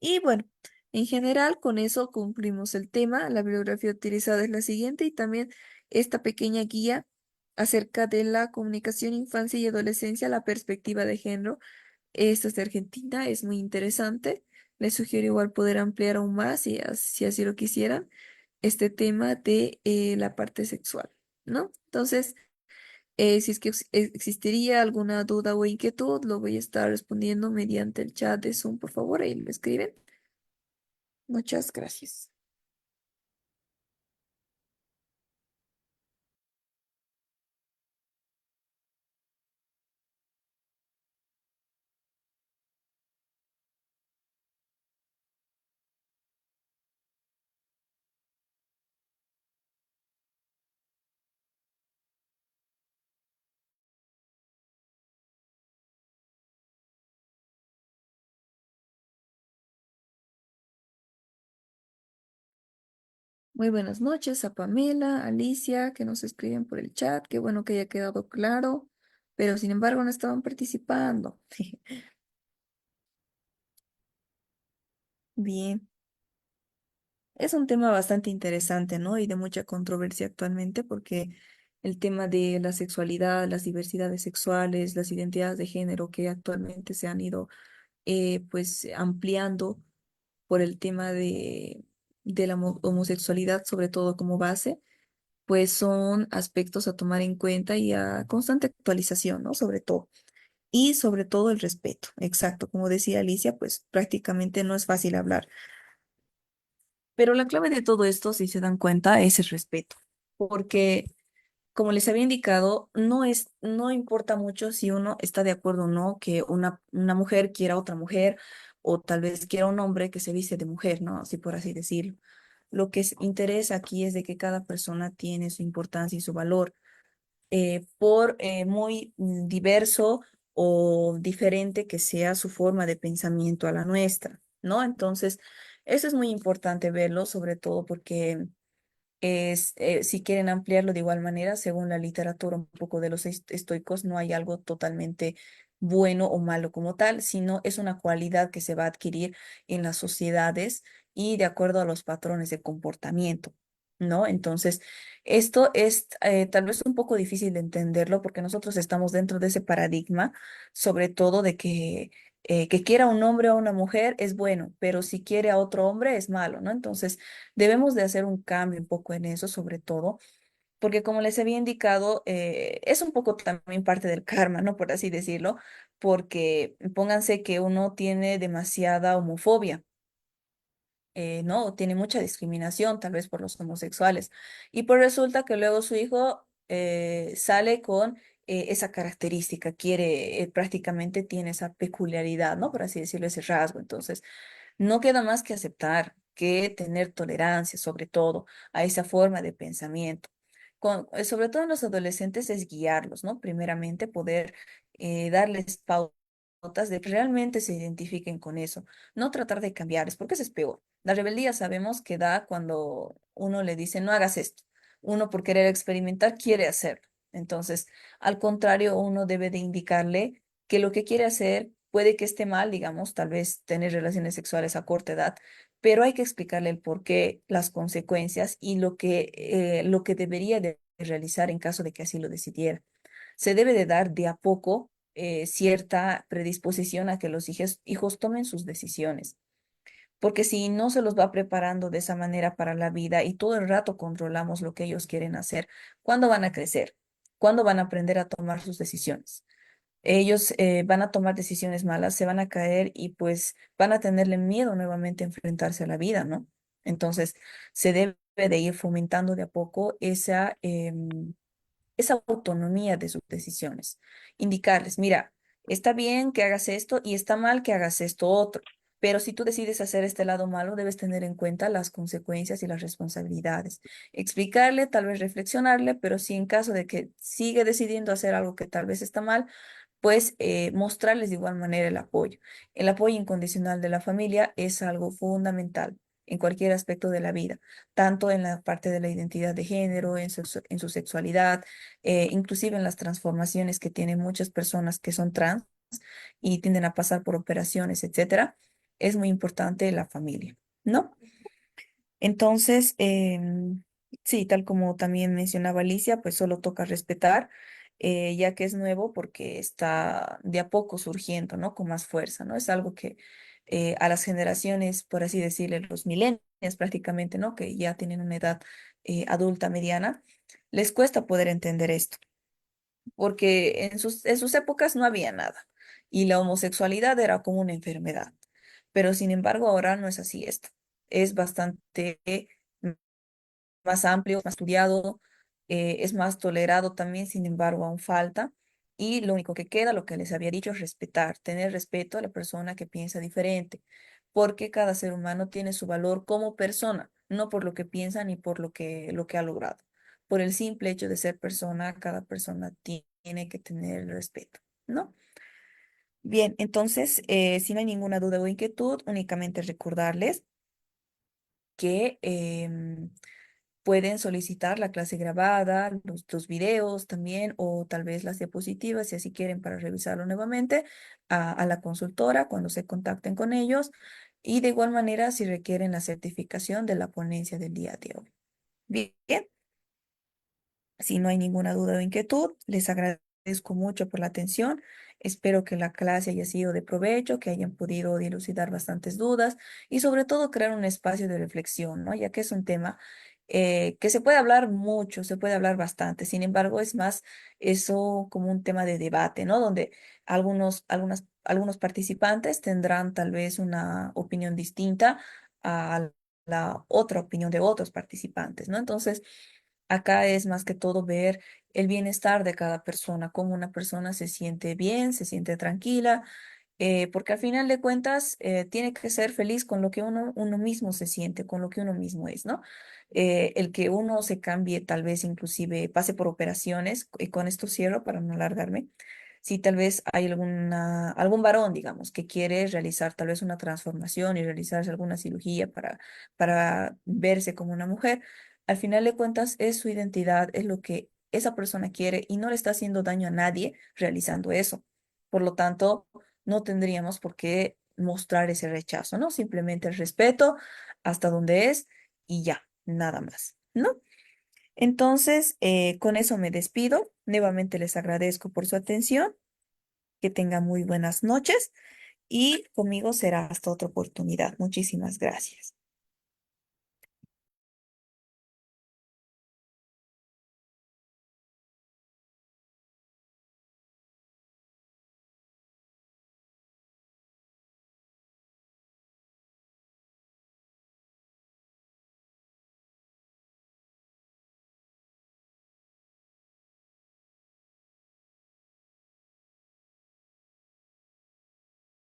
Y bueno, En general, con eso concluimos el tema. La bibliografía utilizada es la siguiente y también esta pequeña guía acerca de la comunicación infancia y adolescencia, la perspectiva de género. Esta es de Argentina, es muy interesante. Les sugiero igual poder ampliar aún más, si así lo quisieran, este tema de la parte sexual, ¿no? Entonces, si es que existiría alguna duda o inquietud, lo voy a estar respondiendo mediante el chat de Zoom, por favor, ahí lo escriben. Muchas gracias. Muy buenas noches a Pamela, Alicia, que nos escriben por el chat. Qué bueno que haya quedado claro, pero sin embargo no estaban participando. Bien, es un tema bastante interesante, ¿no? Y de mucha controversia actualmente porque el tema de la sexualidad, las diversidades sexuales, las identidades de género que actualmente se han ido pues ampliando por el tema de la homosexualidad, sobre todo como base, pues son aspectos a tomar en cuenta y a constante actualización, ¿no? Sobre todo. Y sobre todo el respeto. Exacto, como decía Alicia, pues prácticamente no es fácil hablar. Pero la clave de todo esto, si se dan cuenta, es el respeto. Porque, como les había indicado, no importa mucho si uno está de acuerdo o no que una mujer quiera a otra mujer, o tal vez quiera un hombre que se viste de mujer, ¿no? Así por así decirlo. Lo que interesa aquí es de que cada persona tiene su importancia y su valor por muy diverso o diferente que sea su forma de pensamiento a la nuestra, ¿no? Entonces, eso es muy importante verlo, sobre todo porque si quieren ampliarlo de igual manera, según la literatura un poco de los estoicos, no hay algo totalmente bueno o malo como tal, sino es una cualidad que se va a adquirir en las sociedades y de acuerdo a los patrones de comportamiento, ¿no? Entonces, esto es tal vez un poco difícil de entenderlo porque nosotros estamos dentro de ese paradigma, sobre todo de que quiera un hombre o una mujer es bueno, pero si quiere a otro hombre es malo, ¿no? Entonces, debemos de hacer un cambio un poco en eso, sobre todo, porque como les había indicado, es un poco también parte del karma, ¿no? Por así decirlo, porque pónganse que uno tiene demasiada homofobia. ¿No? Tiene mucha discriminación, tal vez por los homosexuales. Y pues resulta que luego su hijo sale con esa característica, prácticamente tiene esa peculiaridad, ¿no? Por así decirlo, ese rasgo. Entonces, no queda más que aceptar, que tener tolerancia, sobre todo, a esa forma de pensamiento. Sobre todo en los adolescentes es guiarlos, ¿no? Primeramente poder darles pautas de que realmente se identifiquen con eso, no tratar de cambiarles, porque eso es peor. La rebeldía sabemos que da cuando uno le dice, no hagas esto. Uno por querer experimentar quiere hacerlo. Entonces, al contrario, uno debe de indicarle que lo que quiere hacer puede que esté mal, digamos, tal vez tener relaciones sexuales a corta edad, pero hay que explicarle el porqué, las consecuencias y lo que debería de realizar en caso de que así lo decidiera. Se debe de dar de a poco cierta predisposición a que los hijos tomen sus decisiones, porque si no se los va preparando de esa manera para la vida y todo el rato controlamos lo que ellos quieren hacer, ¿cuándo van a crecer? ¿Cuándo van a aprender a tomar sus decisiones? Ellos van a tomar decisiones malas, se van a caer y pues van a tenerle miedo nuevamente a enfrentarse a la vida, ¿no? Entonces, se debe de ir fomentando de a poco esa autonomía de sus decisiones. Indicarles, mira, está bien que hagas esto y está mal que hagas esto otro, pero si tú decides hacer este lado malo, debes tener en cuenta las consecuencias y las responsabilidades. Explicarle, tal vez reflexionarle, pero si en caso de que sigue decidiendo hacer algo que tal vez está mal, pues mostrarles de igual manera el apoyo. El apoyo incondicional de la familia es algo fundamental en cualquier aspecto de la vida, tanto en la parte de la identidad de género, en su sexualidad, inclusive en las transformaciones que tienen muchas personas que son trans y tienden a pasar por operaciones, etcétera. Es muy importante la familia. ¿no? Entonces, sí, tal como también mencionaba Alicia, pues solo toca respetar, ya que es nuevo porque está de a poco surgiendo, ¿no? Con más fuerza, ¿no? Es algo que a las generaciones, por así decirle, los millennials prácticamente, ¿no? Que ya tienen una edad adulta mediana, les cuesta poder entender esto, porque en sus épocas no había nada y la homosexualidad era como una enfermedad, pero sin embargo ahora no es así esto. Es bastante más amplio, más estudiado, es más tolerado también, sin embargo, aún falta. Y lo único que queda, lo que les había dicho, es respetar, tener respeto a la persona que piensa diferente, porque cada ser humano tiene su valor como persona, no por lo que piensa ni por lo que ha logrado. Por el simple hecho de ser persona, cada persona tiene que tener el respeto, ¿no? Bien, entonces, si no hay ninguna duda o inquietud, únicamente recordarles que pueden solicitar la clase grabada, los videos también, o tal vez las diapositivas, si así quieren, para revisarlo nuevamente, a la consultora cuando se contacten con ellos. Y de igual manera, si requieren la certificación de la ponencia del día de hoy. Bien, si no hay ninguna duda o inquietud, les agradezco mucho por la atención. Espero que la clase haya sido de provecho, que hayan podido dilucidar bastantes dudas y sobre todo crear un espacio de reflexión, ¿no? Ya que es un tema que se puede hablar mucho, se puede hablar bastante. Sin embargo, es más eso como un tema de debate, ¿no? Donde algunos participantes tendrán tal vez una opinión distinta a la otra opinión de otros participantes, ¿no? Entonces, acá es más que todo ver el bienestar de cada persona, cómo una persona se siente bien, se siente tranquila, porque al final de cuentas tiene que ser feliz con lo que uno mismo se siente, con lo que uno mismo es, ¿no? El que uno se cambie, tal vez inclusive pase por operaciones, y con esto cierro para no alargarme. Si tal vez hay algún varón, digamos, que quiere realizar tal vez una transformación y realizarse alguna cirugía para verse como una mujer, al final de cuentas es su identidad, es lo que esa persona quiere y no le está haciendo daño a nadie realizando eso. Por lo tanto, no tendríamos por qué mostrar ese rechazo, ¿no? Simplemente el respeto hasta donde es y ya, nada más, ¿no? Entonces, con eso me despido. Nuevamente les agradezco por su atención. Que tengan muy buenas noches y conmigo será hasta otra oportunidad. Muchísimas gracias.